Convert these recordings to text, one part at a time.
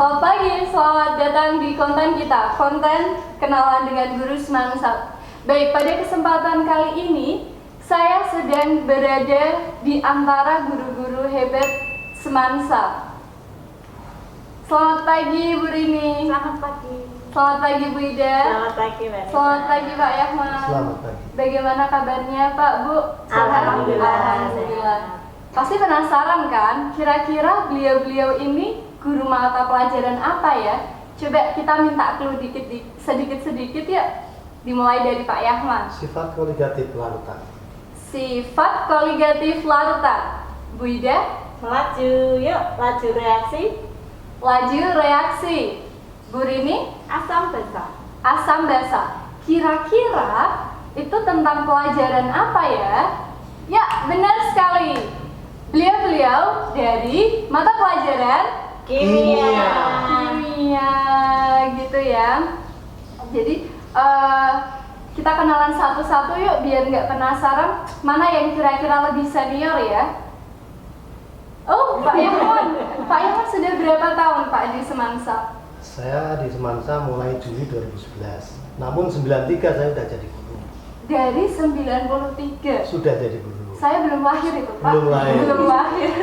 Selamat pagi, selamat datang di konten kita, konten kenalan dengan Guru Semangsa. Baik, pada kesempatan kali ini, saya sedang berada di antara guru-guru hebat Semangsa. Selamat pagi Bu Rini. Selamat pagi. Selamat pagi Bu Ida. Selamat pagi Mbak. Selamat pagi Pak Yahman. Selamat pagi. Bagaimana kabarnya Pak Bu? Alhamdulillah. Alhamdulillah. Pasti penasaran kan, kira-kira beliau-beliau ini guru mata pelajaran apa ya? Coba kita minta clue sedikit-sedikit ya. Dimulai dari Pak Yahman. Sifat koligatif larutan. Sifat koligatif larutan. Bu Ida? Melaju, yuk laju reaksi. Laju reaksi. Bu Rini? Asam basa. Asam basa. Kira-kira itu tentang pelajaran apa ya? Ya, benar sekali. Beliau-beliau dari mata pelajaran Kimia. kimia gitu ya. Jadi kita kenalan satu-satu yuk biar nggak penasaran mana yang kira-kira lebih senior ya. Oh, Pak Yahman. Pak Yahman sudah berapa tahun Pak di Semangsa? Saya di Semangsa mulai Juli 2011. Namun 93 saya sudah jadi guru. Dari 93. Sudah jadi guru. Saya belum lahir itu Pak. Belum lahir. Belum lahir.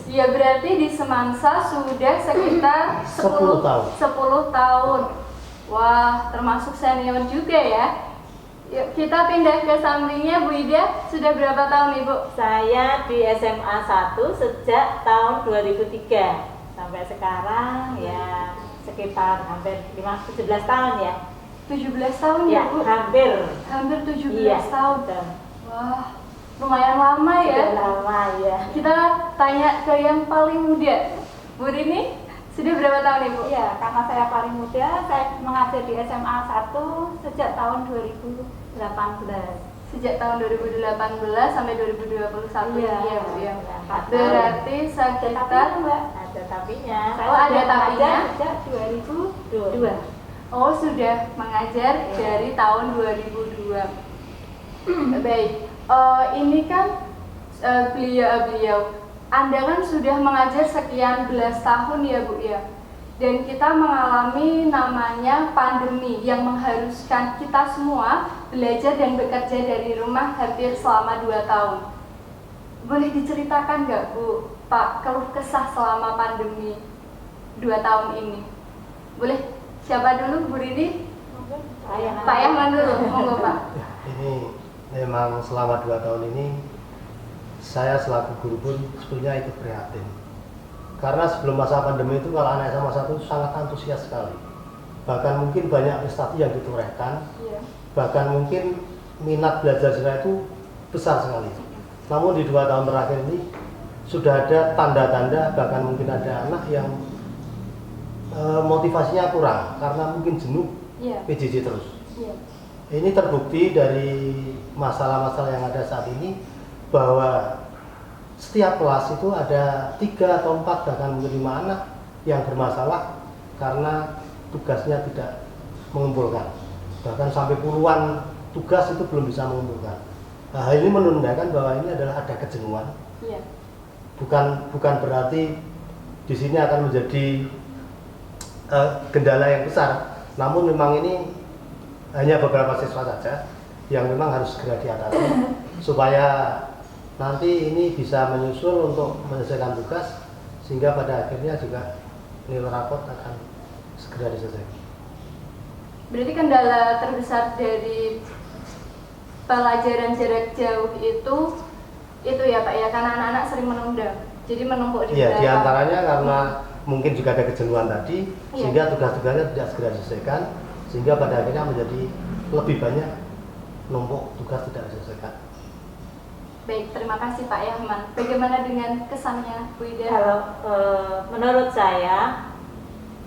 Ya berarti di Semangsa sudah sekitar 10 tahun. 10 tahun. Wah, termasuk senior juga ya. Yuk kita pindah ke sampingnya Bu Ida. Sudah berapa tahun Ibu? Saya di SMA 1 sejak tahun 2003 sampai sekarang ya sekitar hampir 17 tahun ya. 17 tahun Ya, ya Bu? hampir. Hampir 17 Iya, tahun. betul. Wah, lumayan lama ya. Sudah lama ya. Kita tanya ke yang paling muda. Bu Rini, sudah berapa tahun Ibu? Iya, karena saya paling muda, saya mengajar di SMA 1 sejak tahun 2018. Sejak tahun 2018 sampai 2021 Iya, ya Bu ya. iya. Berarti Tapi sekitar Mbak, Ada tapinya. Oh, ada sudah tapinya? mengajar sejak 2002. oh sudah mengajar Iya. dari tahun 2002. Baik, ini kan beliau Anda kan sudah mengajar sekian belas tahun ya Bu ya. Dan kita mengalami namanya pandemi yang mengharuskan kita semua belajar dan bekerja dari rumah hampir selama 2 tahun. Boleh diceritakan nggak Bu, Pak, keluh kesah selama pandemi 2 tahun ini? Boleh? Siapa dulu, Bu Rini? Pak Yahman dulu, monggo Pak. Ini memang selama 2 tahun ini saya selaku guru pun sebetulnya ikut prihatin. Karena sebelum masa pandemi itu kalau anak SMA 1 sangat antusias sekali. Bahkan mungkin banyak prestasi yang ditorehkan. Iya. Bahkan mungkin minat belajar siswa itu besar sekali. Namun di 2 tahun terakhir ini sudah ada tanda-tanda, bahkan mungkin ada anak yang motivasinya kurang karena mungkin jenuh Iya. PJJ terus. Iya. Ini terbukti dari masalah-masalah yang ada saat ini bahwa setiap kelas itu ada 3 atau 4 bahkan mungkin 5 anak yang bermasalah karena tugasnya tidak mengumpulkan. Bahkan sampai puluhan tugas itu belum bisa mengumpulkan. Nah, hal ini menandakan bahwa ini adalah ada kejenuhan. Iya. Bukan berarti di sini akan menjadi kendala yang besar. Namun memang ini hanya beberapa siswa saja yang memang harus segera diatasi supaya nanti ini bisa menyusul untuk menyelesaikan tugas sehingga pada akhirnya juga nilai raport akan segera diselesaikan. Berarti kendala terbesar dari pelajaran jarak jauh itu ya Pak ya, karena anak-anak sering menunda. Jadi menumpuk di Iya, belakang. diantaranya karena mungkin juga ada kejenuhan tadi Iya. sehingga tugas-tugasnya tidak segera diselesaikan sehingga pada akhirnya menjadi lebih banyak numpuk tugas tidak diselesaikan. Baik, terima kasih Pak Yahman. Bagaimana dengan kesannya Bu Ida? Kalau menurut saya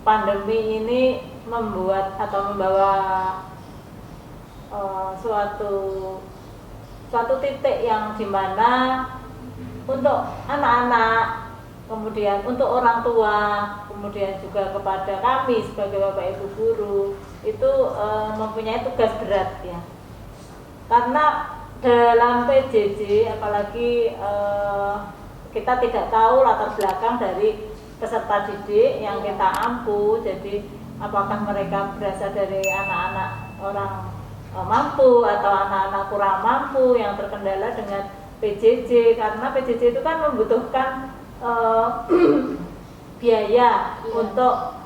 pandemi ini membuat atau membawa suatu titik yang dimana untuk anak-anak, kemudian untuk orang tua, kemudian juga kepada kami sebagai Bapak Ibu guru itu mempunyai tugas berat ya. Karena dalam PJJ apalagi kita tidak tahu latar belakang dari peserta didik yang kita ampu. Jadi apakah mereka berasal dari anak-anak orang mampu atau anak-anak kurang mampu yang terkendala dengan PJJ, karena PJJ itu kan membutuhkan biaya untuk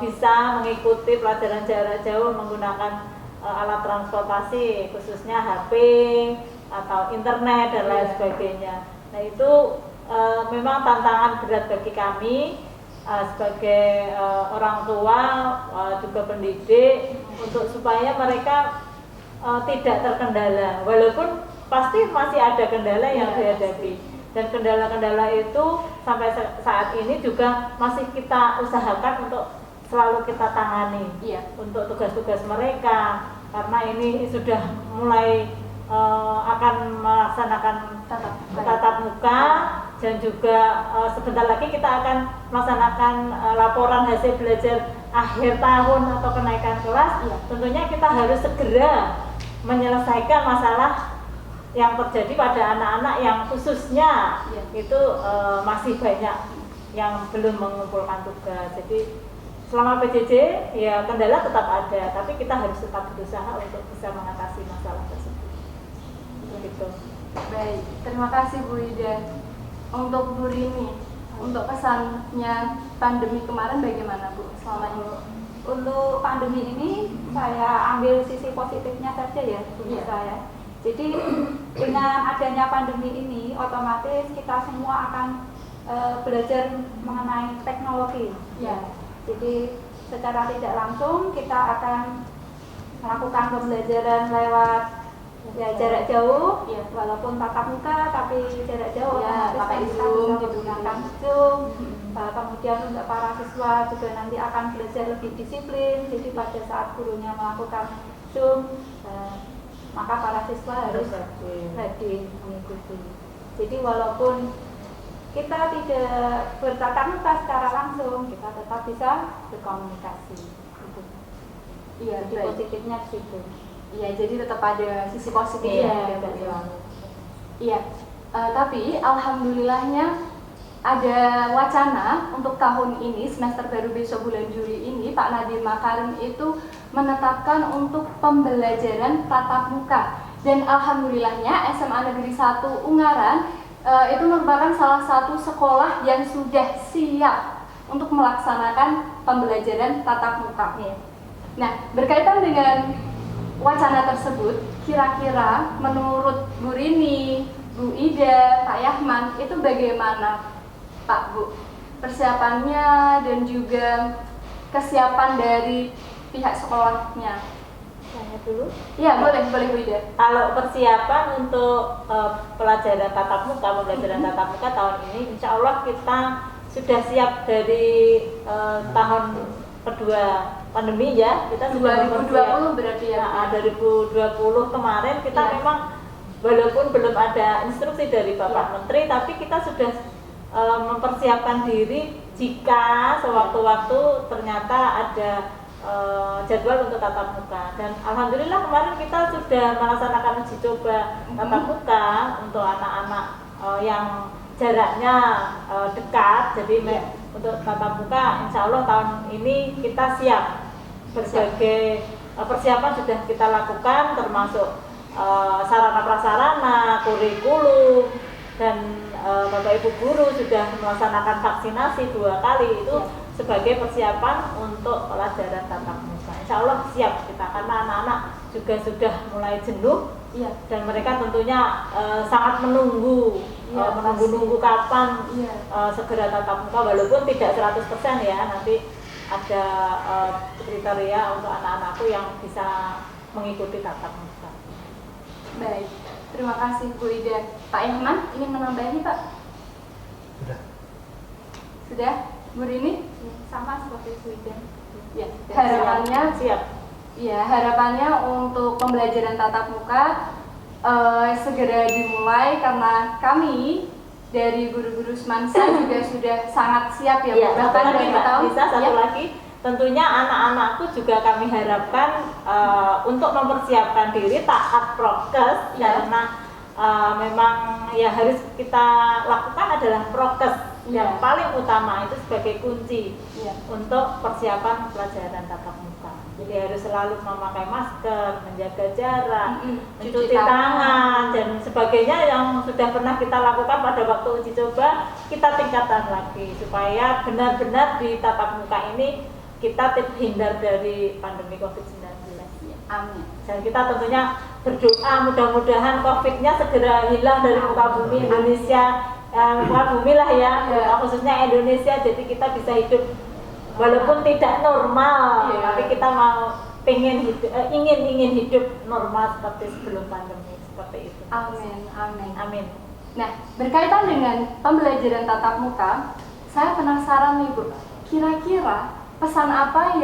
bisa mengikuti pelajaran jarak jauh menggunakan alat transportasi khususnya HP atau internet dan lain sebagainya. Nah itu memang tantangan berat bagi kami sebagai orang tua juga pendidik untuk supaya mereka tidak terkendala, walaupun pasti masih ada kendala yang dihadapi, dan kendala-kendala itu sampai saat ini juga masih kita usahakan untuk selalu kita tangani untuk tugas-tugas mereka, karena ini sudah mulai akan melaksanakan tatap muka, dan juga sebentar lagi kita akan melaksanakan laporan hasil belajar akhir tahun atau kenaikan kelas. Tentunya kita harus segera menyelesaikan masalah yang terjadi pada anak-anak yang khususnya itu masih banyak yang belum mengumpulkan tugas. Jadi selama PJJ ya kendala tetap ada, tapi kita harus tetap berusaha untuk bisa mengatasi masalah tersebut. Begitu. Baik, terima kasih Bu Ida. Untuk Bu Rini, untuk pesannya pandemi kemarin bagaimana Bu selama ini? Untuk pandemi ini saya ambil sisi positifnya saja ya Bu saya. Jadi dengan adanya pandemi ini otomatis kita semua akan belajar mengenai teknologi. Jadi secara tidak langsung kita akan melakukan pembelajaran lewat jarak jauh, walaupun tatap muka tapi jarak jauh, pakai kita Zoom, bisa menggunakan Zoom. Kemudian untuk para siswa juga nanti akan belajar lebih disiplin. Jadi pada saat gurunya melakukan Zoom, maka para siswa harus hadir mengikuti. Jadi walaupun kita tidak bertatap muka secara langsung, kita tetap bisa berkomunikasi. Jadi positifnya di situ. Iya, jadi tetap ada sisi positifnya. Tapi alhamdulillahnya ada wacana untuk tahun ini, semester baru besok bulan Juli ini, Pak Nadiem Makarim itu menetapkan untuk pembelajaran tatap muka. Dan alhamdulillahnya SMA Negeri 1 Ungaran itu merupakan salah satu sekolah yang sudah siap untuk melaksanakan pembelajaran tatap muka. Nah, berkaitan dengan wacana tersebut, kira-kira menurut Bu Rini, Bu Ida, Pak Yahman, itu bagaimana Pak Bu persiapannya dan juga kesiapan dari pihak sekolahnya? Tanya dulu. Ya, boleh Bu Ida. Kalau persiapan untuk pembelajaran tatap muka tahun ini, insya Allah kita sudah siap dari tahun kedua pandemi ya. Kita 2020 berarti ya. Nah, 2020 kemarin kita memang walaupun belum ada instruksi dari Bapak Menteri, tapi kita sudah mempersiapkan diri jika sewaktu-waktu ternyata ada jadwal untuk tatap muka. Dan alhamdulillah kemarin kita sudah melaksanakan uji coba tatap muka untuk anak-anak yang jaraknya dekat. Jadi untuk tatap muka insya Allah tahun ini kita siap. Berbagai persiapan sudah kita lakukan, termasuk sarana prasarana, kurikulum, dan Bapak Ibu guru sudah melaksanakan vaksinasi 2 kali itu sebagai persiapan untuk pelajaran tatap muka. Insya Allah siap kita, karena anak-anak juga sudah mulai jenuh dan mereka tentunya sangat menunggu kapan segera tatap muka, walaupun tidak 100% ya, nanti ada kriteria untuk anak-anakku yang bisa mengikuti tatap muka. Baik, terima kasih Bu Ida. Pak Yahman ingin menambahi Pak? Sudah? Bu Rini? Sama seperti Bu Ida. Ya, harapannya siap. Ya, harapannya untuk pembelajaran tatap muka segera dimulai, karena kami dari guru-guru Semansa juga sudah sangat siap ya, Bu. Bahkan dari tahun bisa satu lagi, tentunya anak-anakku juga kami harapkan untuk mempersiapkan diri taat prokes, karena memang ya harus kita lakukan adalah prokes. yang Iya. paling utama itu sebagai kunci Iya. untuk persiapan pelajaran tatap muka. Jadi harus selalu memakai masker, menjaga jarak, Cuci mencuci tangan. tangan dan sebagainya yang sudah pernah kita lakukan pada waktu uji coba, kita tingkatkan lagi supaya benar-benar di tatap muka ini kita terhindar dari pandemi COVID-19. Amin. Dan kita tentunya berdoa mudah-mudahan COVID-nya segera hilang dari muka bumi Indonesia, muka bumi lah ya, Iya. khususnya Indonesia. Jadi kita bisa hidup walaupun tidak normal, Iya. tapi kita mau ingin hidup normal seperti sebelum pandemi, seperti itu. Amin. Amin. Amin. Nah, berkaitan dengan pembelajaran tatap muka, saya penasaran nih Bu, kira-kira pesan apa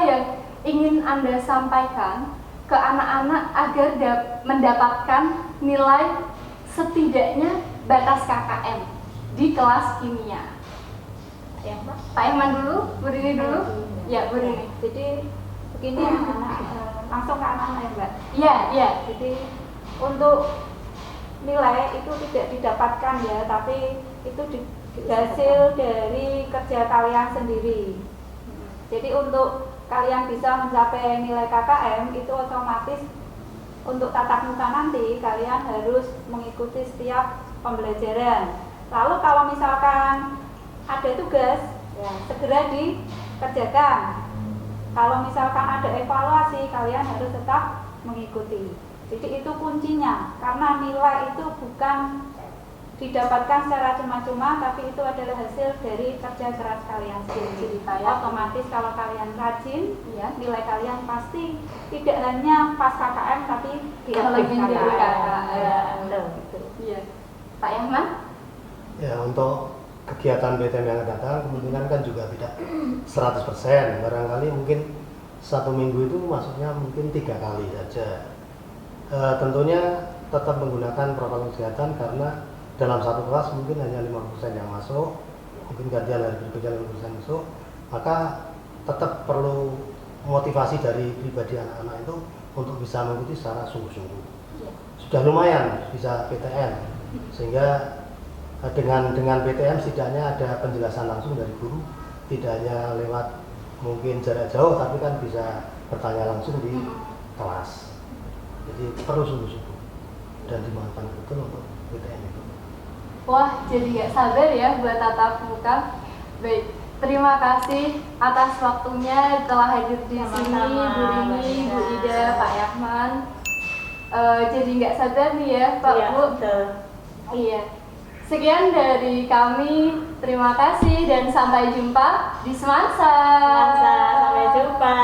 yang ingin Anda sampaikan ke anak-anak agar mendapatkan nilai setidaknya batas KKM di kelas kimia? Ya, Mbak. Pak Iman dulu, Bu Rini dulu. Ya, Bu Rini. Jadi begini anak-anak, langsung ke anak-anak ya Mbak. Iya, iya. Jadi untuk nilai itu tidak didapatkan ya, tapi itu hasil dari kerja kalian sendiri. Jadi untuk kalian bisa mencapai nilai KKM itu otomatis untuk tatap muka nanti kalian harus mengikuti setiap pembelajaran. Lalu kalau misalkan ada tugas, ya segera dikerjakan. Kalau misalkan ada evaluasi, kalian harus tetap mengikuti. Jadi itu kuncinya, karena nilai itu bukan didapatkan secara cuma-cuma, tapi itu adalah hasil dari kerja keras kalian sendiri. Otomatis kalau kalian rajin, Iya. nilai kalian pasti tidak hanya pas KKM, tapi di akhir Lebih dari KKM. Ya, betul. Gitu. Iya. Pak Yahman? Ya, untuk kegiatan BTM yang akan datang kemungkinan kan juga tidak 100%, barangkali mungkin satu minggu itu masuknya mungkin 3 kali saja. Tentunya tetap menggunakan protokol kesehatan karena dalam satu kelas mungkin hanya 50% yang masuk, mungkin gantian hari berikutnya 50% masuk, maka tetap perlu motivasi dari pribadi anak-anak itu untuk bisa mengikuti secara sungguh-sungguh. Sudah lumayan bisa PTM, sehingga dengan PTM setidaknya ada penjelasan langsung dari guru, tidak hanya lewat mungkin jarak jauh, tapi kan bisa bertanya langsung di kelas. Jadi perlu sungguh-sungguh dan dimanfaatkan betul untuk PTM itu. Wah, jadi nggak sabar ya buat tatap muka. Baik, terima kasih atas waktunya telah hadir di sini, Sama-sama, Bu Rini, Bu Mbak Ida, Pak Yahman. Jadi nggak sabar nih ya, Pak Iya, Bu. betul. Iya. Sekian dari kami. Terima kasih dan sampai jumpa di Semansa. Sampai jumpa.